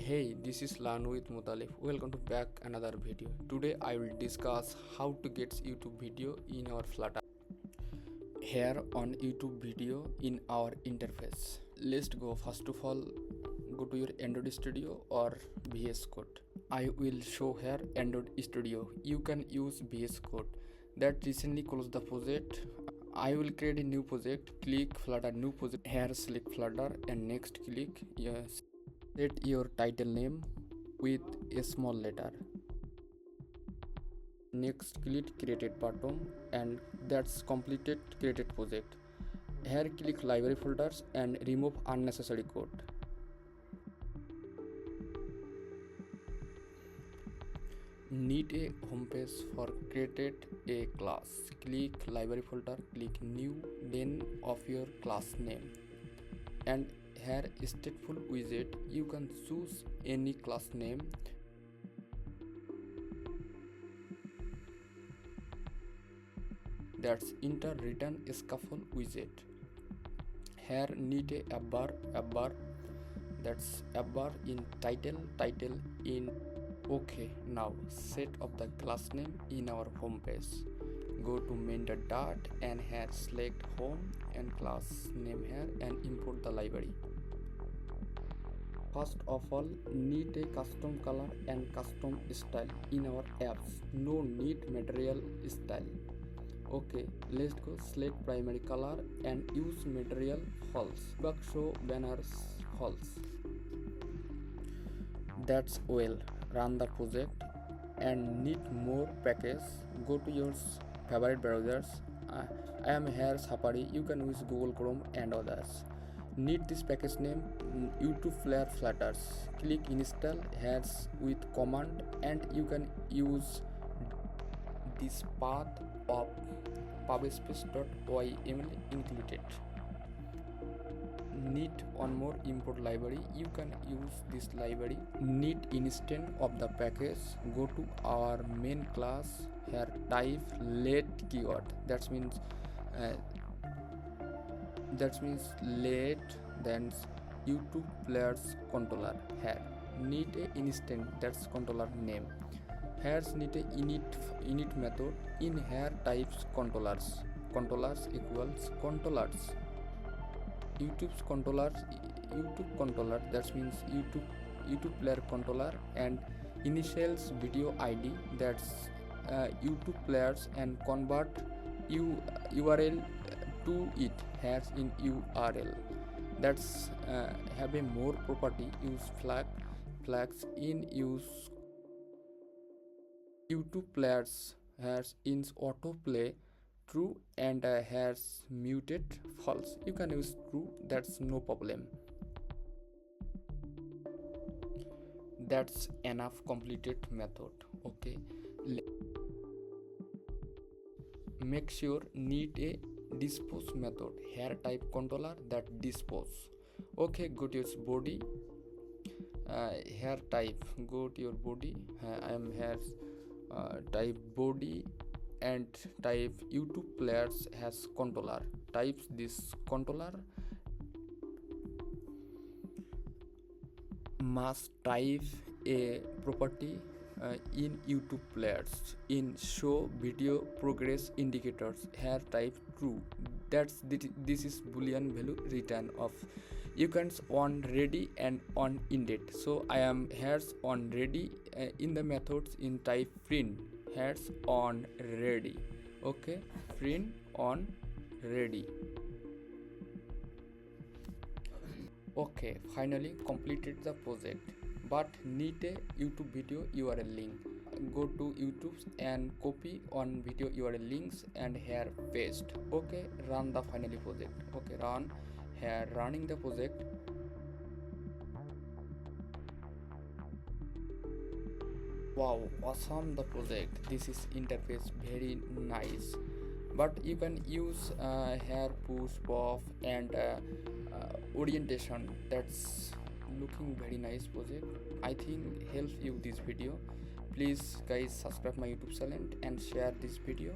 Hey, this is Lan with Motaleb. Welcome to back another video. Today I will discuss how to get YouTube video in our Flutter. Here on YouTube video in our interface. Let's go. First of all, go to your Android Studio or VS Code. I will show here Android Studio. You can use VS Code. That recently closed the project. I will create a new project. Click Flutter new project. Here select Flutter and next click yes. Set your title name with a small letter. Next click created button and that's completed created project. Here click library folders and remove unnecessary code. Need a home page for created a class. Click library folder, click new, then of your class name. And here stateful widget, you can choose any class name. That's enter return scaffold widget. Here need a bar, that's a bar in title in. Okay, now set of the class name in our home page. Go to main.dart and here select home and class name here and import the library. First of all, need a custom color and custom style in our apps. No need material style. Okay, let's go. Select primary color and use material false. Bug show banners false. That's well. Run the project and need more package. Go to your favorite browsers. I am here Safari. You can use Google Chrome and others. Need this package name YouTubeplayer Flutters. Click install here with command and you can use this path of pubspace.yml included. Need one more import library. You can use this library. Need instant of the package. Go to our main class. Here type let keyword. That means let then YouTube players controller. Here need a instant, that's controller name. Here need a init method. In here types controllers equals controllers. YouTube controller, that means YouTube player controller, and initials video ID, that's YouTube players, and convert URL to it here in URL. That's have a more property. Use flags in use YouTube players has in autoplay true and has muted false. You can use true, that's no problem. That's enough completed method. Okay, make sure need a dispose method. Here type controller that dispose. Okay, go to your body. Here type go to your body. I am here type body and type YouTube players has controller. Types this controller. Must type a property in YouTube players in show video progress indicators. Here type true. This is boolean value return of. You can on ready and on indeed. So I am here on ready in the methods in type print. Here's on ready. Okay, print on ready. Okay, finally completed the project, but need a YouTube video URL link. Go to YouTube and copy on video URL links and here paste. Okay, run the finally project. Okay, run. Here running the project. Wow, awesome the project. This is interface very nice, but you can use here push pop and orientation. That's looking very nice project. I think helps you this video. Please guys subscribe my YouTube channel and share this video.